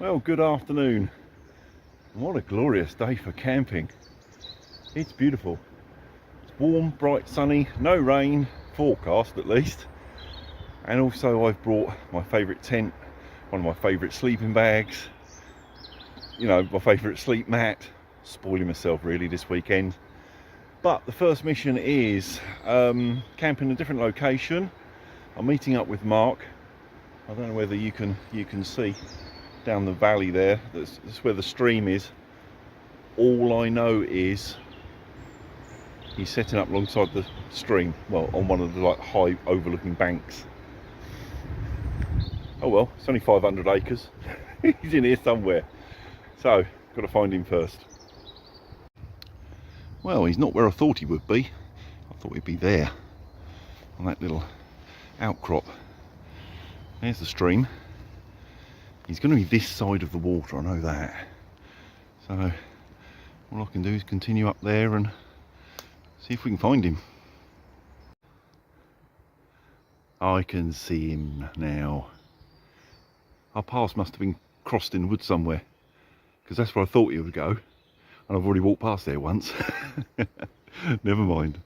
Well, good afternoon. What a glorious day for camping. It's beautiful. It's warm, bright, sunny, no rain, forecast at least. And also I've brought my favourite tent, one of my favourite sleeping bags, you know, my favourite sleep mat. Spoiling myself really this weekend. But the first mission is camping in a different location. I'm meeting up with Mark. I don't know whether you can see down the valley there. That's where the stream is. All I know is he's setting up alongside the stream, well, on one of the like high overlooking banks. Oh well, it's only 500 acres. He's in here somewhere, so got to find him first. Well, he's not where I thought he would be. I thought he'd be there on that little outcrop. There's the stream. He's going to be this side of the water, I know that. So all I can do is continue up there and see if we can find him. I can see him now. Our paths must have been crossed in the woods somewhere, because that's where I thought he would go, and I've already walked past there once. Never mind.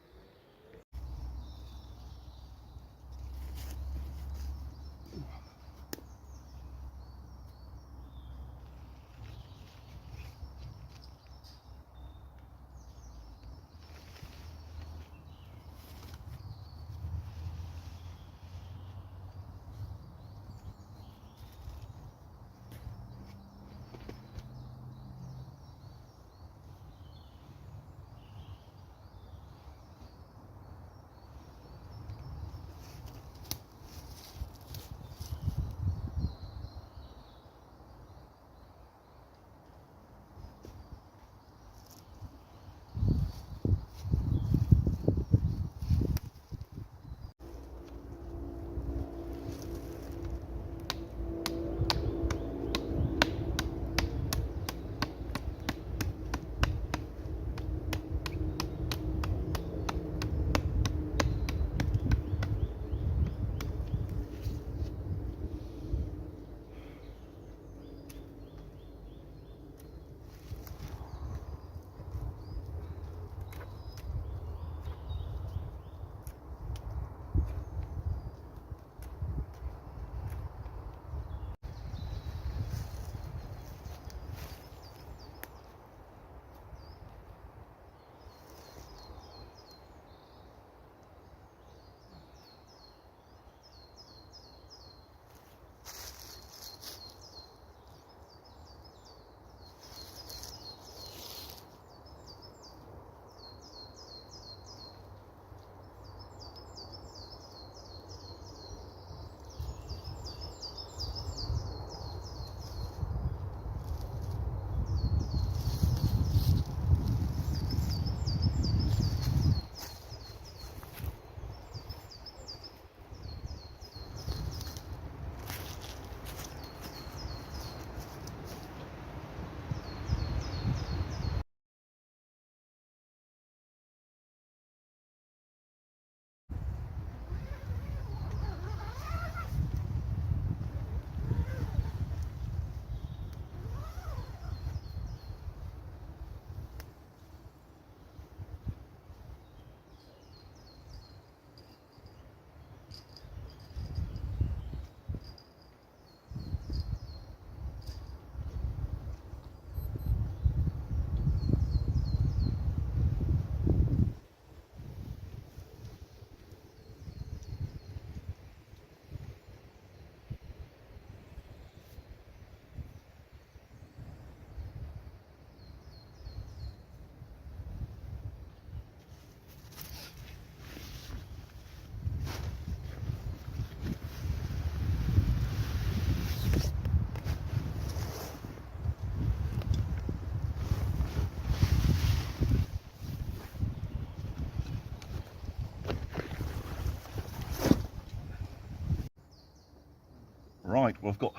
Right, well, I've got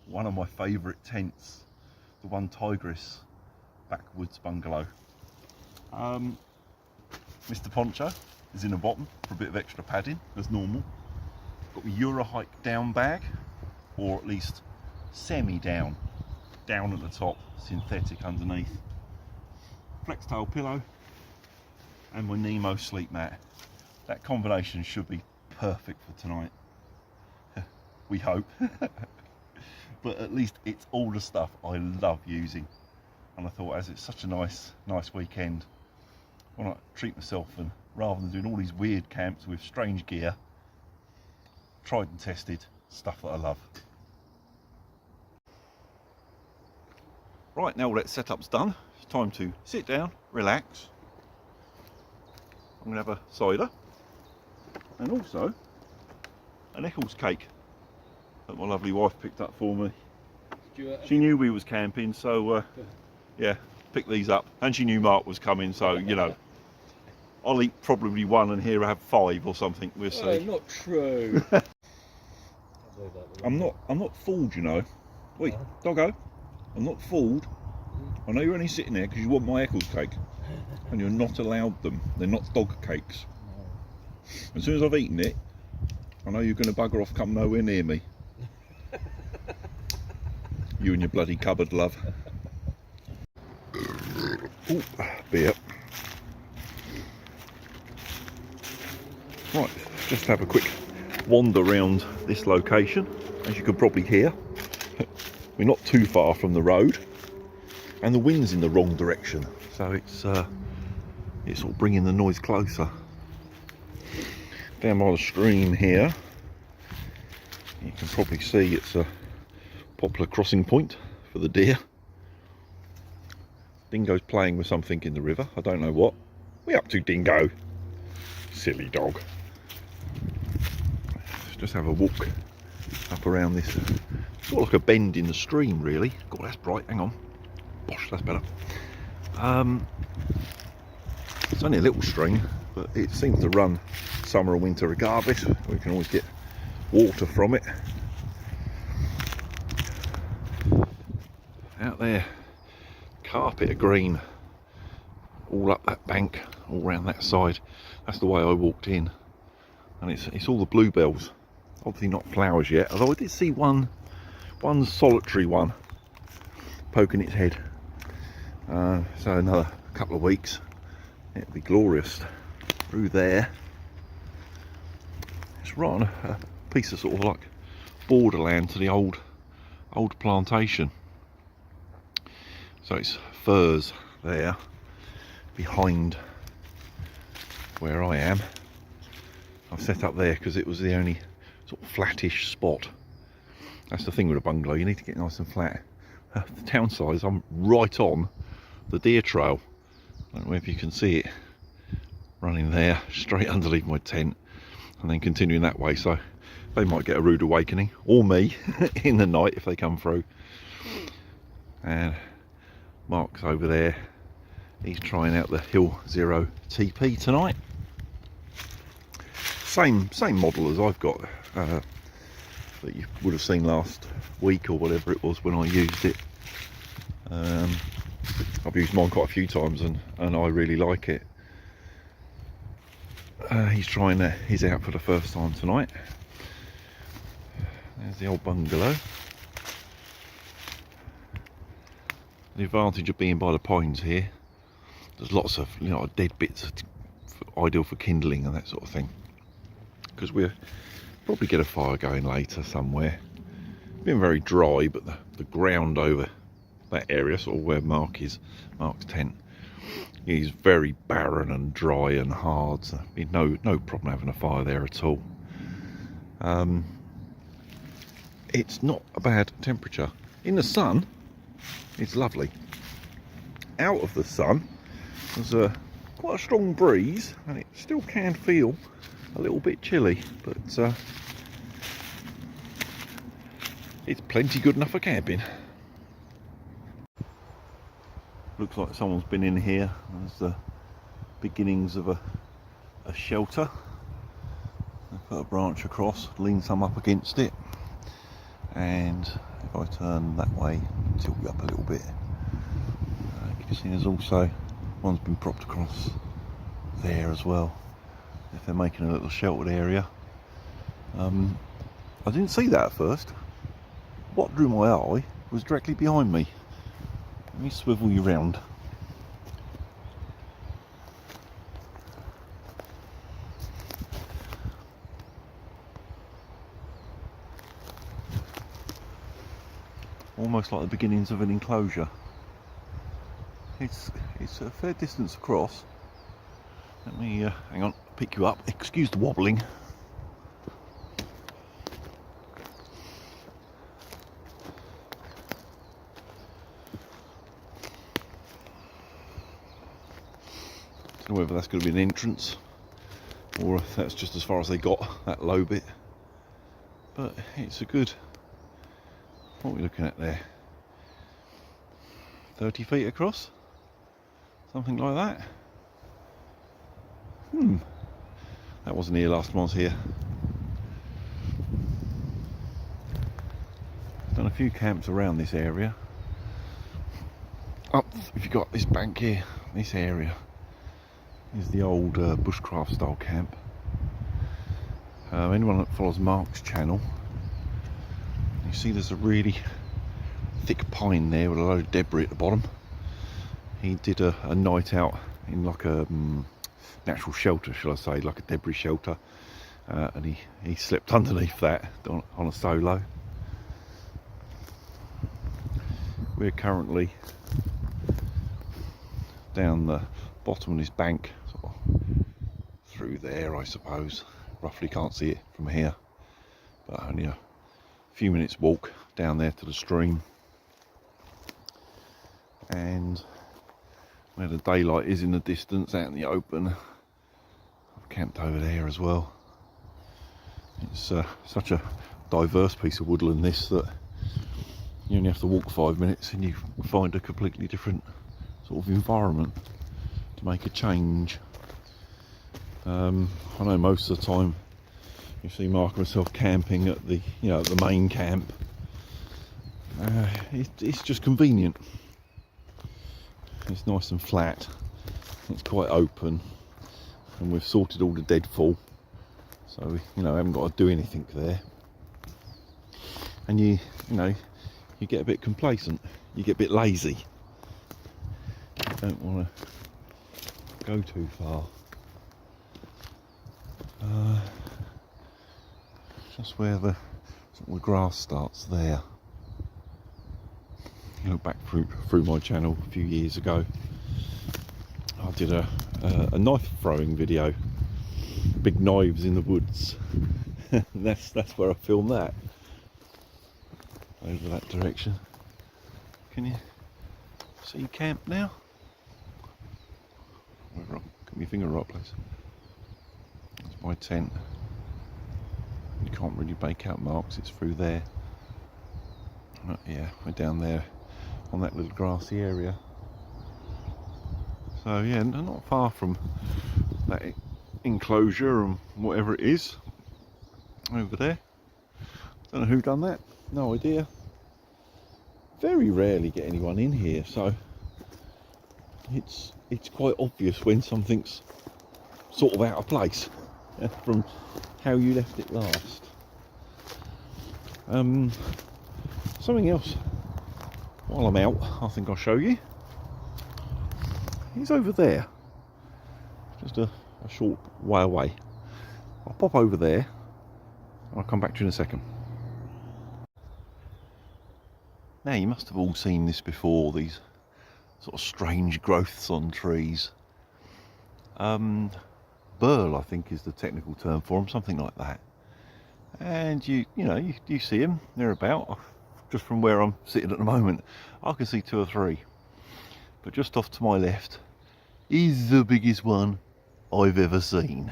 one of my favourite tents, the One Tigris backwoods bungalow. Mr. Poncho is in the bottom for a bit of extra padding as normal. Got my Eurohike down bag, or at least semi-down. down at the top, synthetic underneath. Flex tail pillow and my Nemo sleep mat. That combination should be perfect for tonight. We hope. But at least it's all the stuff I love using. And I thought, as it's such a nice weekend, why not treat myself, and rather than doing all these weird camps with strange gear, tried and tested stuff that I love. Right, now all that setup's done, it's time to sit down, relax. I'm going to have a cider and also an Eccles cake that my lovely wife picked up for me. She knew we was camping, so yeah, picked these up, and she knew Mark was coming, so you know, I'll eat probably one and here I have 5 or something. We'll see. Not true. I'm not fooled, you know. Wait, doggo, I'm not fooled. I know you're only sitting there because you want my Eccles cake, and you're not allowed them. They're not dog cakes. As soon as I've eaten it, I know you're going to bugger off, come nowhere near me. You and your bloody cupboard, love. Ooh, beer. Right, just have a quick wander around this location. As you can probably hear, we're not too far from the road, and the wind's in the wrong direction, so it's sort of bringing the noise closer. Down by the stream here, you can probably see it's a popular crossing point for the deer. Dingo's playing with something in the river, I don't know what. We up to, Dingo? Silly dog. Let's just have a walk up around this. It's sort of like a bend in the stream, really. God, that's bright, hang on. Bosh, that's better. It's only a little stream, but it seems to run summer or winter regardless. We can always get water from it. Out there, carpet of green all up that bank, all around that side. That's the way I walked in, and it's all the bluebells. Obviously not flowers yet, although I did see one solitary one poking its head. So another couple of weeks it'll be glorious. Through there, it's right on a piece of sort of like borderland to the old plantation. So it's firs there behind where I am. I've set up there because it was the only sort of flattish spot. That's the thing with a bungalow, you need to get nice and flat. The town size, I'm right on the deer trail. I don't know if you can see it running there straight underneath my tent and then continuing that way, so they might get a rude awakening, or me, in the night if they come through. And Mark's over there, he's trying out the Hill Zero TP tonight. Same model as I've got, that you would have seen last week or whatever it was when I used it. I've used mine quite a few times and I really like it. He's trying his out for the first time tonight. There's the old bungalow. The advantage of being by the pines here, there's lots of dead bits ideal for kindling and that sort of thing, because we'll probably get a fire going later somewhere. It's been very dry, but the ground over that area, sort of where Mark's tent, is very barren and dry and hard, so no problem having a fire there at all. It's not a bad temperature. In the sun, it's lovely. Out of the sun, there's quite a strong breeze, and it still can feel a little bit chilly, but it's plenty good enough for camping. Looks like someone's been in here. There's the beginnings of a shelter. I put a branch across, lean some up against it, and if I turn that way, tilt you up a little bit, you can see there's also one's been propped across there as well, if they're making a little sheltered area. I didn't see that at first. What drew my eye was directly behind me. Let me swivel you round. Almost like the beginnings of an enclosure. It's a fair distance across. Let me hang on, pick you up. Excuse the wobbling. Don't know whether that's going to be an entrance or if that's just as far as they got, that low bit. But it's a good. What are we looking at there? 30 feet across? Something like that? That wasn't here last time I was here. Done a few camps around this area. Up, if you've got this bank here, this area is the old bushcraft style camp. Anyone that follows Mark's channel, you see there's a really thick pine there with a load of debris at the bottom. He did a night out in like a natural shelter, shall I say, like a debris shelter, and he slept underneath that on a solo. We're currently down the bottom of this bank, sort of through there, I suppose. Roughly can't see it from here, but only a few minutes walk down there to the stream. And where the daylight is in the distance, out in the open, I've camped over there as well. It's such a diverse piece of woodland, this, that you only have to walk 5 minutes and you find a completely different sort of environment to make a change. I know most of the time you see Mark and myself camping at the the main camp. It's just convenient. It's nice and flat. It's quite open, and we've sorted all the deadfall, so we haven't got to do anything there. And you get a bit complacent. You get a bit lazy. You don't want to go too far. Just where the grass starts there. You look back through my channel a few years ago, I did a knife throwing video, big knives in the woods. that's where I filmed that, over that direction. Can you see camp now? Get my finger right, please. That's my tent. You can't really make out Marks, it's through there. Yeah, we're down there on that little grassy area. So yeah, not far from that enclosure and whatever it is over there. Don't know who done that, no idea. Very rarely get anyone in here, so it's quite obvious when something's sort of out of place from how you left it last. Something else while I'm out, I think I'll show you. He's over there, just a short way away. I'll pop over there. I'll come back to you in a second. Now, you must have all seen this before, these sort of strange growths on trees. Burl, I think, is the technical term for them, something like that. And you see them, they're about, just from where I'm sitting at the moment, I can see 2 or 3. But just off to my left is the biggest one I've ever seen.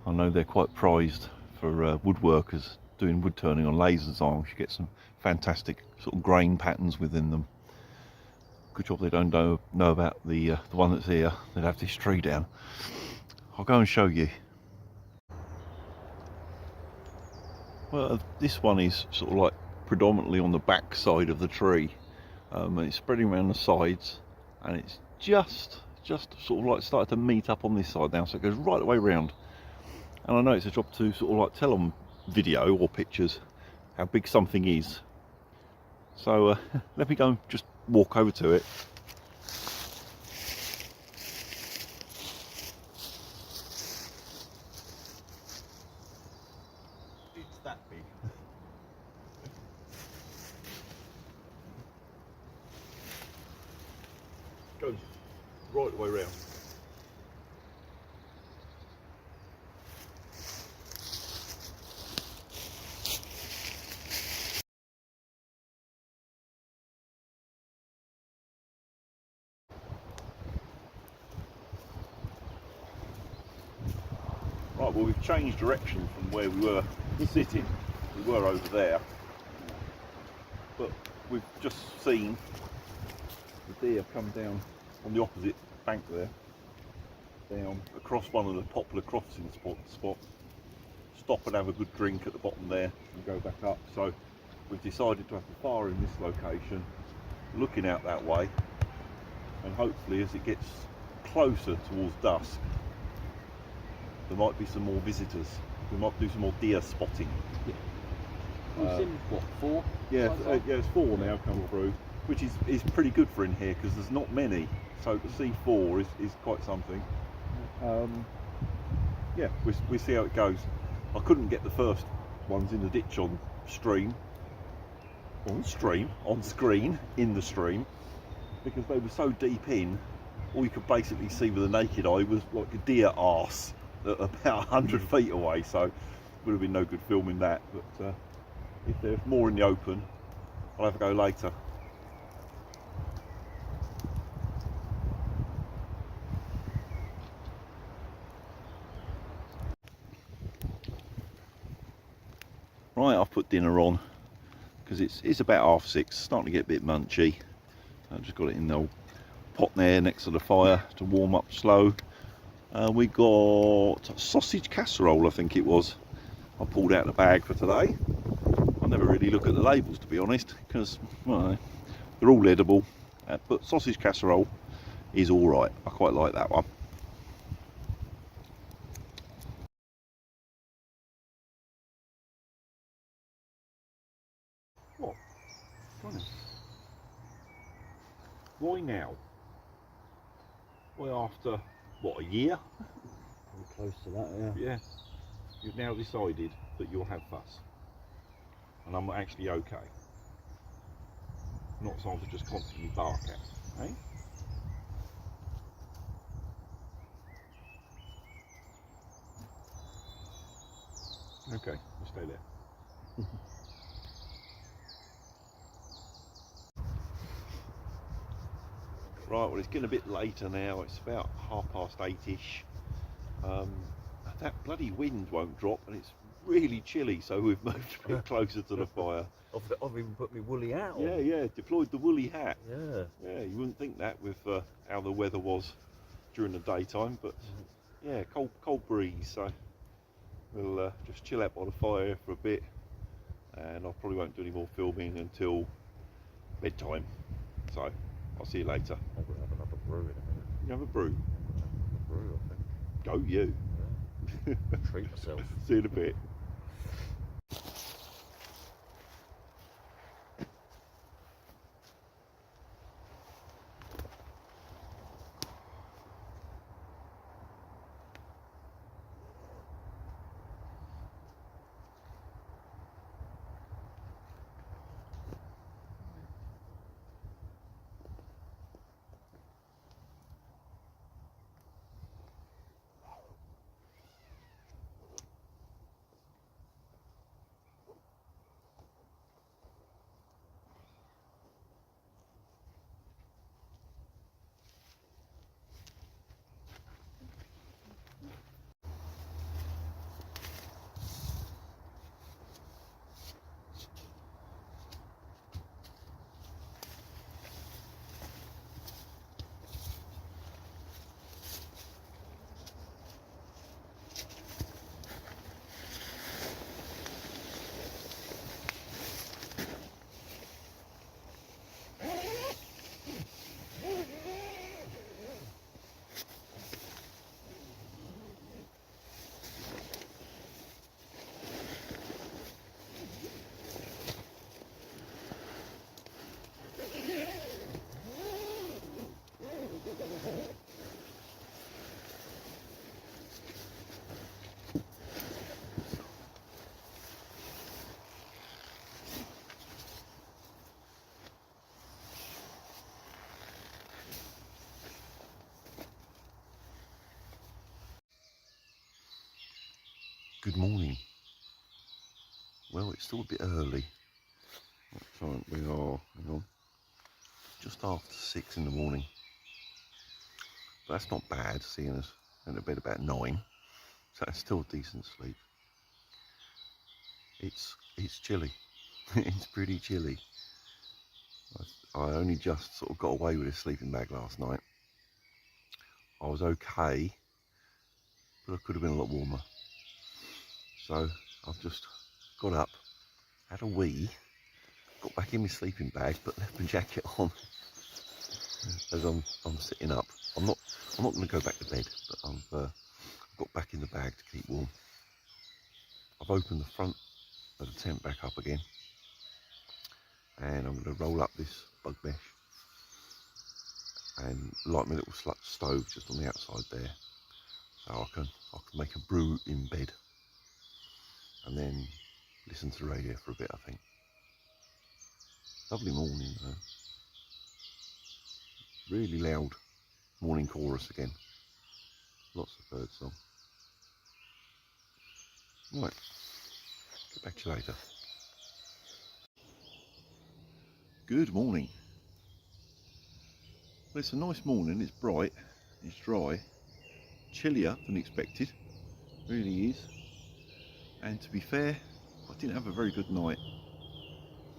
I know they're quite prized for woodworkers doing wood turning on lathes and so on. You get some fantastic sort of grain patterns within them. Good job they don't know about the one that's here. They'd have this tree down. I'll go and show you. Well, this one is sort of like predominantly on the back side of the tree, and it's spreading around the sides, and it's just sort of like started to meet up on this side now, so it goes right the way round. And I know it's a job to sort of like tell on video or pictures how big something is. So let me go and just walk over to it. It's that big. Goes right the way round. Right, well we've changed direction from where we were sitting. We were over there, but we've just seen the deer come down on the opposite bank there, down across one of the popular crossing spots, stop and have a good drink at the bottom there and go back up. So we've decided to have the fire in this location, looking out that way, and hopefully as it gets closer towards dusk there might be some more visitors. We might do some more deer spotting. Yeah. We've seen what, 4? Yeah, yeah, there's 4 now come through, which is pretty good for in here because there's not many. So to see 4 is quite something. Yeah, we see how it goes. I couldn't get the first ones in the ditch on screen, in the stream, because they were so deep in. All you could basically see with the naked eye was like a deer arse at about 100 feet away. So would have been no good filming that. But if there's more in the open, I'll have a go later. Right, I've put dinner on because it's about 6:30, starting to get a bit munchy. I've just got it in the old pot there next to the fire to warm up slow. We got sausage casserole, I think it was. I pulled out the bag for today. I never really look at the labels, to be honest, because well, they're all edible. But sausage casserole is all right. I quite like that one. What? Why now? Why after what, a year? Pretty close to that, yeah. Yeah. You've now decided that you'll have fuss, and I'm actually okay. Not someone to just constantly bark at, eh? Okay, you stay there. Right, well it's getting a bit later now, it's about 8:30ish. That bloody wind won't drop and it's really chilly, so we've moved a bit closer to the fire. I've even put my woolly hat on. Yeah, deployed the woolly hat. Yeah. You wouldn't think that with how the weather was during the daytime, but yeah, cold breeze, so we'll just chill out by the fire for a bit, and I probably won't do any more filming until bedtime, so I'll see you later. I'm going to have another brew in a minute. You have a brew? I'm going to have a brew, I think. Go you. Yeah. Treat myself. See you in a bit. Good morning. Well, it's still a bit early. So we are, hang on, just after 6 in the morning. But that's not bad, seeing us in to bed about 9. So that's still a decent sleep. It's chilly. It's pretty chilly. I only just sort of got away with a sleeping bag last night. I was okay, but I could have been a lot warmer. So I've just got up, had a wee, got back in my sleeping bag, but left my jacket on as I'm sitting up. I'm not going to go back to bed, but I've got back in the bag to keep warm. I've opened the front of the tent back up again, and I'm going to roll up this bug mesh and light my little stove just on the outside there, so I can make a brew in bed, and then listen to the radio for a bit. I think. Lovely morning though. Really loud morning chorus again. Lots of bird song. Right, get back to you later. Good morning. Well, it's a nice morning. It's bright, it's dry, chillier than expected, really is. And to be fair, I didn't have a very good night.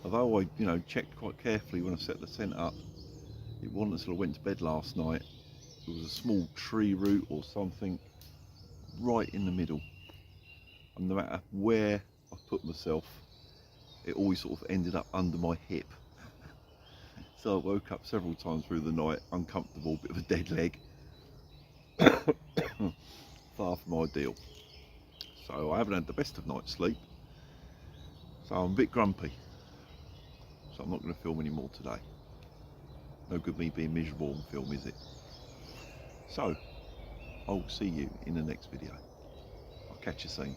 Although I, checked quite carefully when I set the tent up, it wasn't until I went to bed last night. There was a small tree root or something right in the middle, and no matter where I put myself, it always sort of ended up under my hip. So I woke up several times through the night, uncomfortable, bit of a dead leg. Far from ideal. So I haven't had the best of night's sleep. So I'm a bit grumpy. So I'm not going to film any more today. No good me being miserable on film, is it? So I'll see you in the next video. I'll catch you soon.